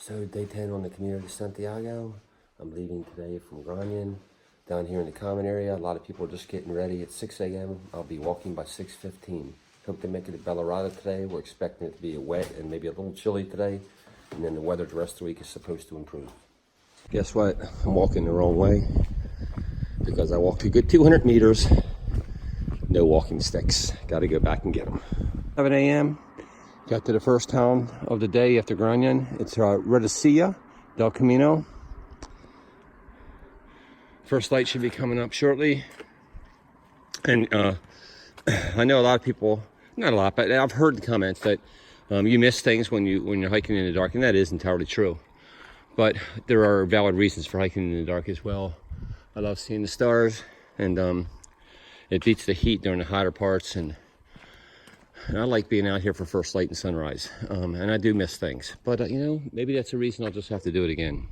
So day 10 on the Camino de Santiago. I'm leaving today from Grañón down here in the common area. A lot of people are just getting ready at 6 a.m. I'll be walking by 6:15. Hope to make it to Bellerata today. We're expecting it to be wet and maybe a little chilly today. And then the weather the rest of the week is supposed to improve. Guess what? I'm walking the wrong way because I walked a good 200 meters. No walking sticks. Got to go back and get them. 7 a.m. Got to the first town of the day after Grañón. It's Espinosa del Camino. First light should be coming up shortly. And I know a lot of people, not a lot, but I've heard the comments that you miss things when you're hiking in the dark, and that is entirely true. But there are valid reasons for hiking in the dark as well. I love seeing the stars, and it beats the heat during the hotter parts, and I like being out here for first light and sunrise. And I do miss things, but you know, maybe that's a reason I'll just have to do it again.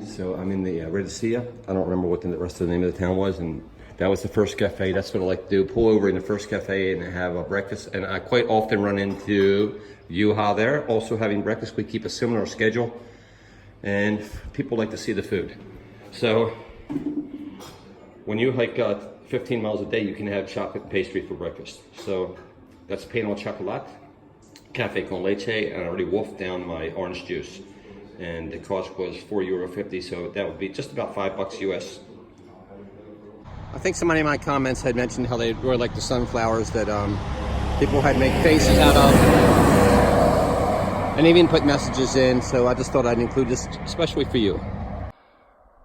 So I'm in the Espinosa. I don't remember what the rest of the name of the town was, and that was the first cafe. That's what I like to do, pull over in the first cafe and have a breakfast. And I quite often run into Yuha there, also having breakfast. We keep a similar schedule, and people like to see the food. So when you hike 15 miles a day, you can have chocolate pastry for breakfast. So that's pain au chocolat, cafe con leche, and I already wolfed down my orange juice. And the cost was €4.50, so that would be just about $5 US. I think somebody in my comments had mentioned how they really like the sunflowers that people had made faces out of, and even put messages in, so I just thought I'd include this especially for you.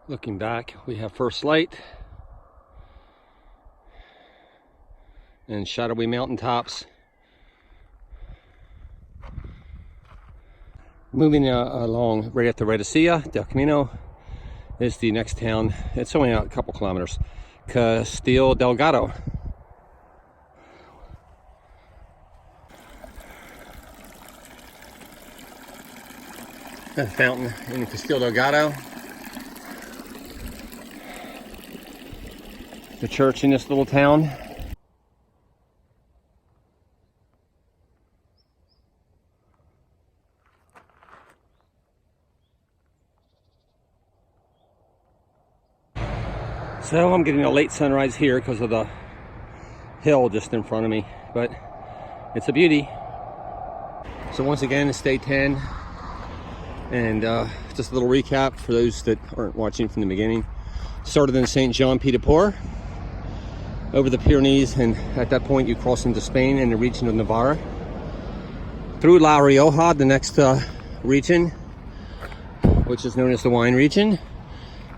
Looking back, we have first light and shadowy mountaintops. Moving along right at the Espinosa del Camino is the next town. It's only a couple kilometers. Castillo Delgado. A fountain in Castillo Delgado. The church in this little town. So I'm getting a late sunrise here because of the hill just in front of me, but it's a beauty. So once again, it's day 10, and just a little recap for those that aren't watching from the beginning. Started in St. Jean Pied de Port, over the Pyrenees, and at that point you cross into Spain in the region of Navarra. Through La Rioja, the next region, which is known as the wine region.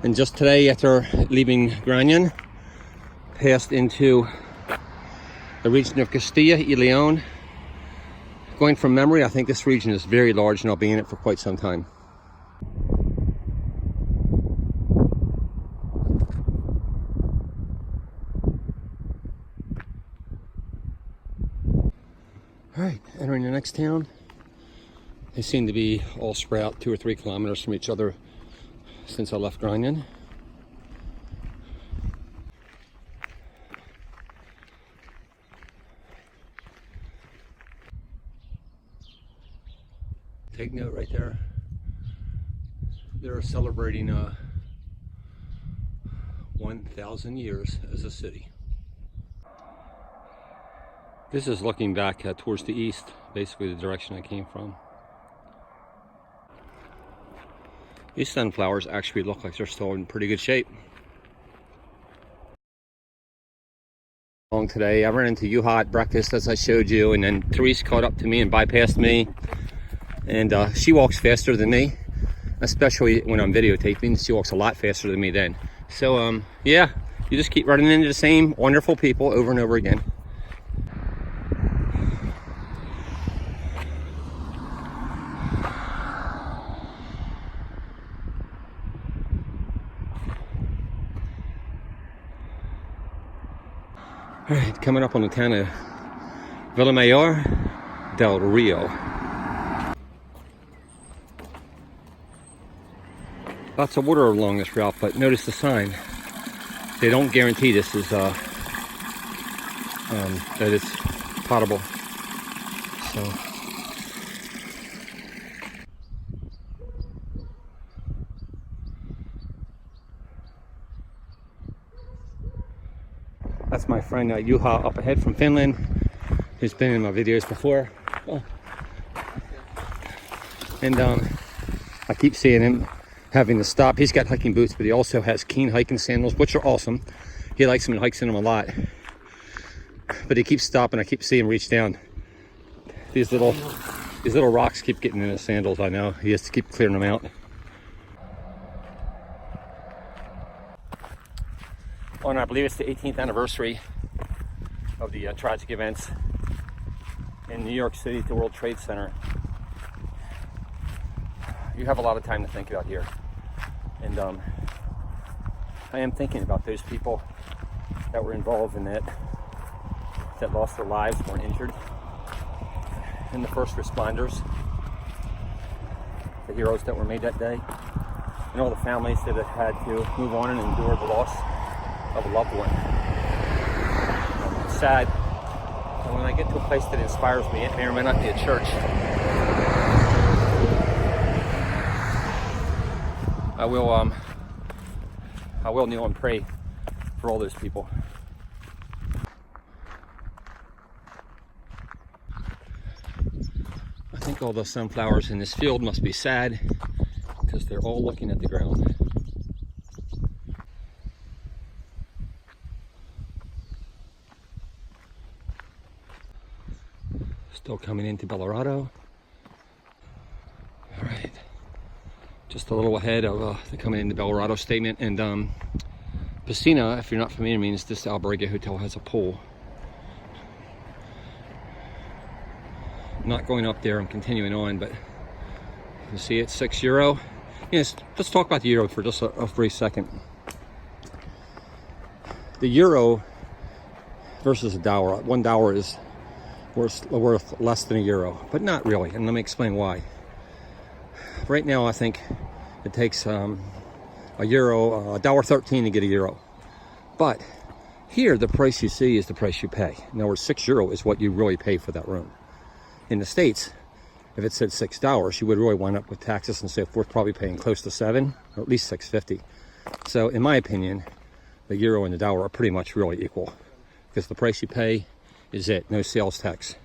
And just today, after leaving Grañón, passed into the region of Castilla y León. Going from memory, I think this region is very large, and I'll be in it for quite some time. All right, entering the next town. They seem to be all spread out 2 or 3 kilometers from each other since I left Grañón. Take note right there. They're celebrating 1,000 years as a city. This is looking back towards the east, basically the direction I came from. These sunflowers actually look like they're still in pretty good shape. Long today, I ran into Yuha at breakfast, as I showed you, and then Therese caught up to me and bypassed me. And she walks faster than me, especially when I'm videotaping. She walks a lot faster than me then. So yeah, you just keep running into the same wonderful people over and over again. All right, coming up on the town of Villamayor del Rio. Lots of water along this route, but notice the sign. They don't guarantee this is that it's potable. So my friend Juha up ahead from Finland, who's been in my videos before. Oh. And I keep seeing him having to stop. He's got hiking boots, but he also has Keen hiking sandals, which are awesome. He likes them and hikes in them a lot. But he keeps stopping. I keep seeing him reach down. These little rocks keep getting in his sandals, I know. He has to keep clearing them out. On, I believe it's the 18th anniversary of the tragic events in New York City at the World Trade Center. You have a lot of time to think about here. And I am thinking about those people that were involved in that lost their lives, weren't injured, and the first responders, the heroes that were made that day, and all the families that have had to move on and endure the loss of a loved one. It's sad. And when I get to a place that inspires me, it may or may not be a church, I will kneel and pray for all those people. I think all the sunflowers in this field must be sad because they're all looking at the ground. Still coming into Belorado. All right, just a little ahead of the coming into Belorado statement. And Piscina, if you're not familiar, means this albergue hotel has a pool. I'm not going up there, I'm continuing on, but you see it's €6. Yes, let's talk about the euro for just a brief second. The euro versus a dower. $1 is worth less than €1, but not really, and let me explain why. Right now, I think it takes a euro, $1.13 to get a euro. But here, the price you see is the price you pay. In other words, €6 is what you really pay for that room. In the States, if it said $6, you would really wind up with taxes and so forth, probably paying close to $7, or at least $6.50. So, in my opinion, the euro and the dollar are pretty much really equal, because the price you pay is it, no sales tax.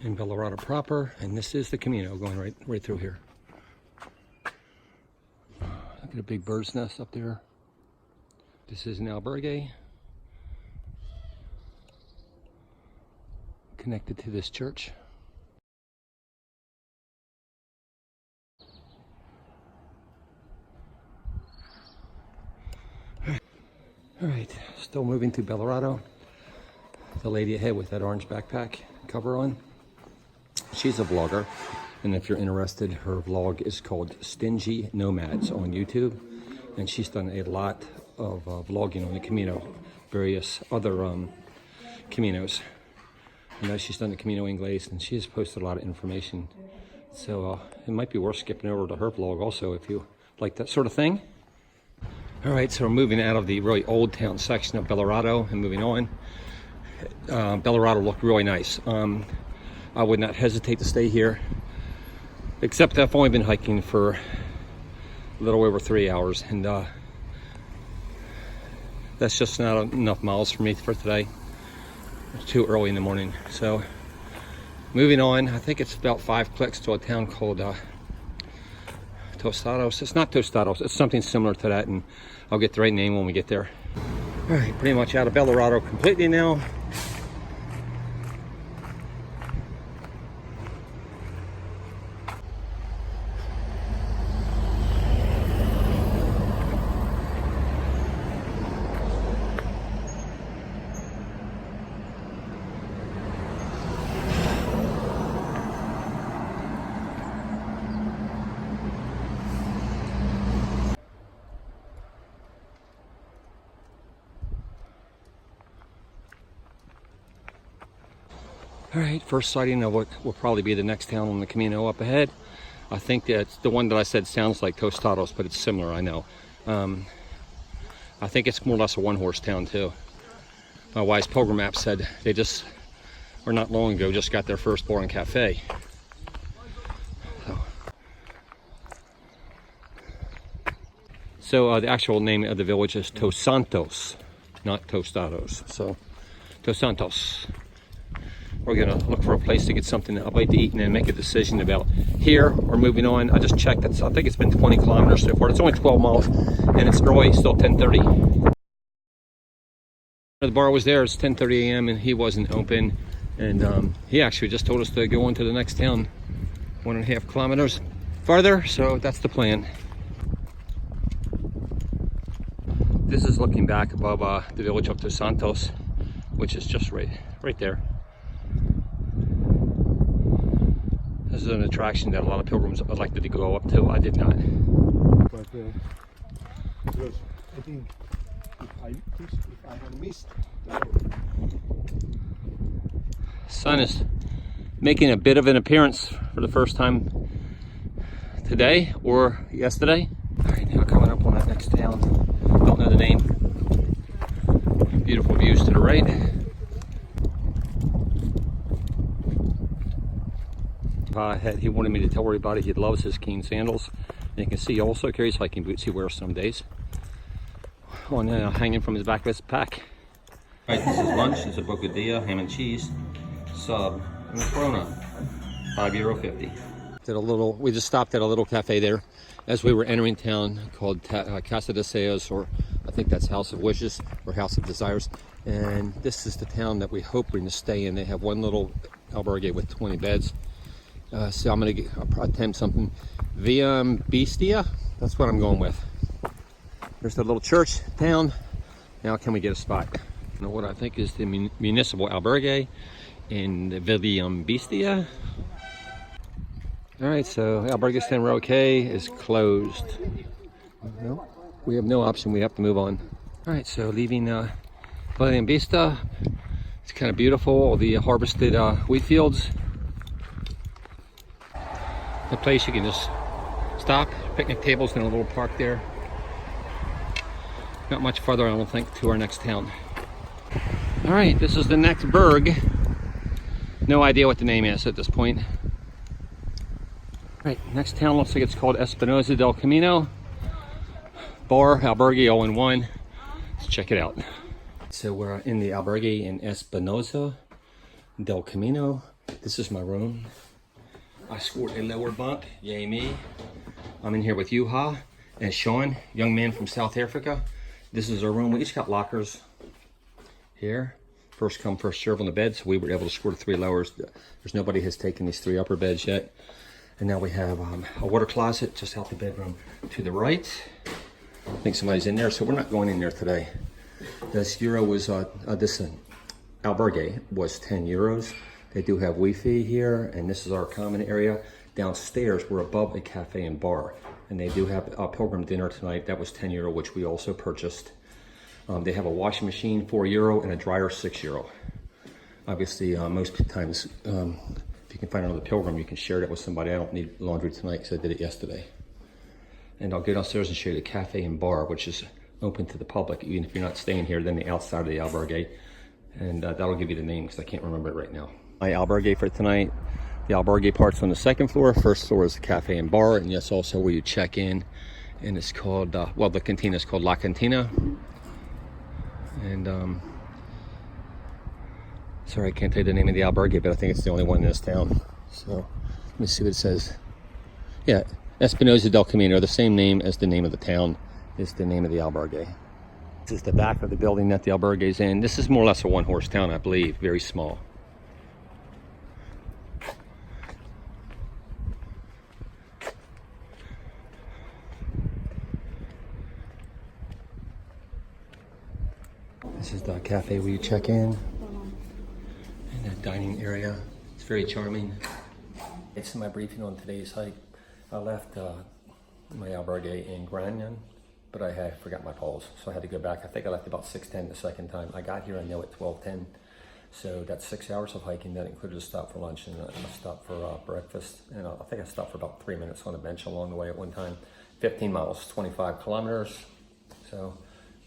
In Belorado proper, and this is the Camino going right through here. Look at a big bird's nest up there. This is an albergue connected to this church. All right, still moving through Belorado. The lady ahead with that orange backpack cover on, she's a vlogger, and if you're interested, her vlog is called Stingy Nomads on YouTube, and she's done a lot of vlogging on the Camino, various other Caminos. I know she's done the Camino Inglés, and she has posted a lot of information, so it might be worth skipping over to her vlog also if you like that sort of thing. All right, so we're moving out of the really old town section of Belorado and moving on. Belorado looked really nice. I would not hesitate to stay here, except I've only been hiking for a little over 3 hours, and that's just not enough miles for me for today. It's too early in the morning. So moving on, I think it's about 5 clicks to a town called Tostados. It's not Tostados, it's something similar to that, and I'll get the right name when we get there. All right, pretty much out of Belorado completely now. All right, first sighting of what will probably be the next town on the Camino up ahead. I think that's the one that I said sounds like Tostados, but it's similar, I know. I think it's more or less a one-horse town too. my wife's Pilgrim app said they just, or not long ago, just got their first bar and cafe. So the actual name of the village is Tos Santos, not Tostados. So Tos Santos. We're gonna look for a place to get something I'd like to eat and then make a decision about here or moving on. I just checked, I think it's been 20 kilometers so far. It's only 12 miles and it's early, still 10:30. The bar was there, it's 10:30 a.m. and he wasn't open. And he actually just told us to go on to the next town, 1.5 kilometers farther, so that's the plan. This is looking back above the village of Tos Santos, which is just right there. This is an attraction that a lot of pilgrims would like to go up to. I did not. But because I think if I had missed the road. Sun is making a bit of an appearance for the first time today or yesterday. All right, now coming up on that next town. Don't know the name. Beautiful views to the right. He wanted me to tell everybody he loves his Keen sandals. And you can see he also carries hiking boots he wears some days. On hanging from his back of his pack. All right, this is lunch. It's a bocadilla, ham and cheese, sub, and a Corona. €5.50. We just stopped at a little cafe there as we were entering town called Casa de Deseos, or I think that's House of Wishes or House of Desires. And this is the town that we hope we're going to stay in. They have one little albergue with 20 beds. So I'm going to attempt something. Via Bestia, that's what I'm going with. There's the little church town. Now can we get a spot? You know what I think is the municipal albergue in the Villa Bestia. All right, so Albergue San Roque is closed. Well, we have no option, we have to move on. All right, so leaving Villa Vista. It's kind of beautiful, all the harvested wheat fields. A place you can just stop, picnic tables in a little park there. Not much farther, I don't think, to our next town. All right, this is the next burg. No idea what the name is at this point. Right, next town looks like it's called Espinosa del Camino. Bar, albergue, all in one. Let's check it out. So we're in the albergue in Espinosa del Camino. This is my room. I scored a lower bunk, yay me. I'm in here with Yuha and Sean, young man from South Africa. This is our room. We each got lockers here. First come, first serve on the bed, so we were able to score 3 lowers. There's nobody has taken these 3 upper beds yet. And now we have a water closet just out the bedroom to the right. I think somebody's in there, so we're not going in there today. This albergue was €10. They do have Wi-Fi here, and this is our common area. Downstairs, we're above a cafe and bar. And they do have a pilgrim dinner tonight. That was €10, which we also purchased. They have a washing machine, €4, and a dryer, €6. Obviously, most times, if you can find another pilgrim, you can share that with somebody. I don't need laundry tonight because I did it yesterday. And I'll go downstairs and show you the cafe and bar, which is open to the public. Even if you're not staying here, then the outside of the albergue. And that'll give you the name because I can't remember it right now. My albergue for tonight. The albergue part's on the 2nd floor. First floor is the cafe and bar, and that's also where you check in. And it's called, well, the cantina is called La Cantina. And sorry, I can't tell you the name of the albergue, but I think it's the only one in this town. So let me see what it says. Yeah, Espinosa del Camino, the same name as the name of the town, is the name of the albergue. This is the back of the building that the albergue is in. This is more or less a one-horse town, I believe, very small. This is the cafe where you check in, and the dining area. It's very charming. It's my briefing on today's hike. I left my albergue in Grañón, but I forgot my poles, so I had to go back. I think I left about 6:10 the second time. I got here, I know, at 12:10. So that's 6 hours of hiking. That included a stop for lunch and a stop for breakfast. And I think I stopped for about 3 minutes on a bench along the way at one time. 15 miles, 25 kilometers. So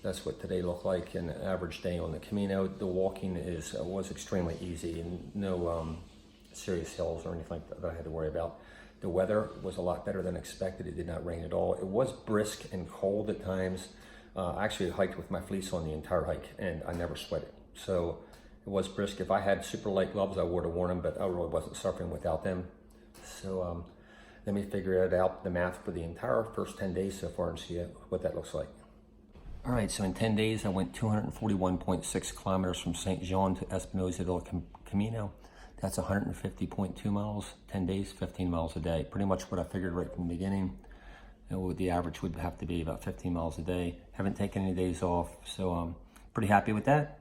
That's what today looked like, an average day on the Camino. The walking was extremely easy, and no serious hills or anything like that I had to worry about. The weather was a lot better than expected. It did not rain at all. It was brisk and cold at times. I actually hiked with my fleece on the entire hike, and I never sweated. So it was brisk. If I had super light gloves, I would have worn them, but I really wasn't suffering without them. So let me figure it out, the math for the entire first 10 days so far, and see what that looks like. All right, so in 10 days, I went 241.6 kilometers from St. Jean to Espinosa del Camino. That's 150.2 miles, 10 days, 15 miles a day. Pretty much what I figured right from the beginning. The average would have to be about 15 miles a day. Haven't taken any days off, so I'm pretty happy with that.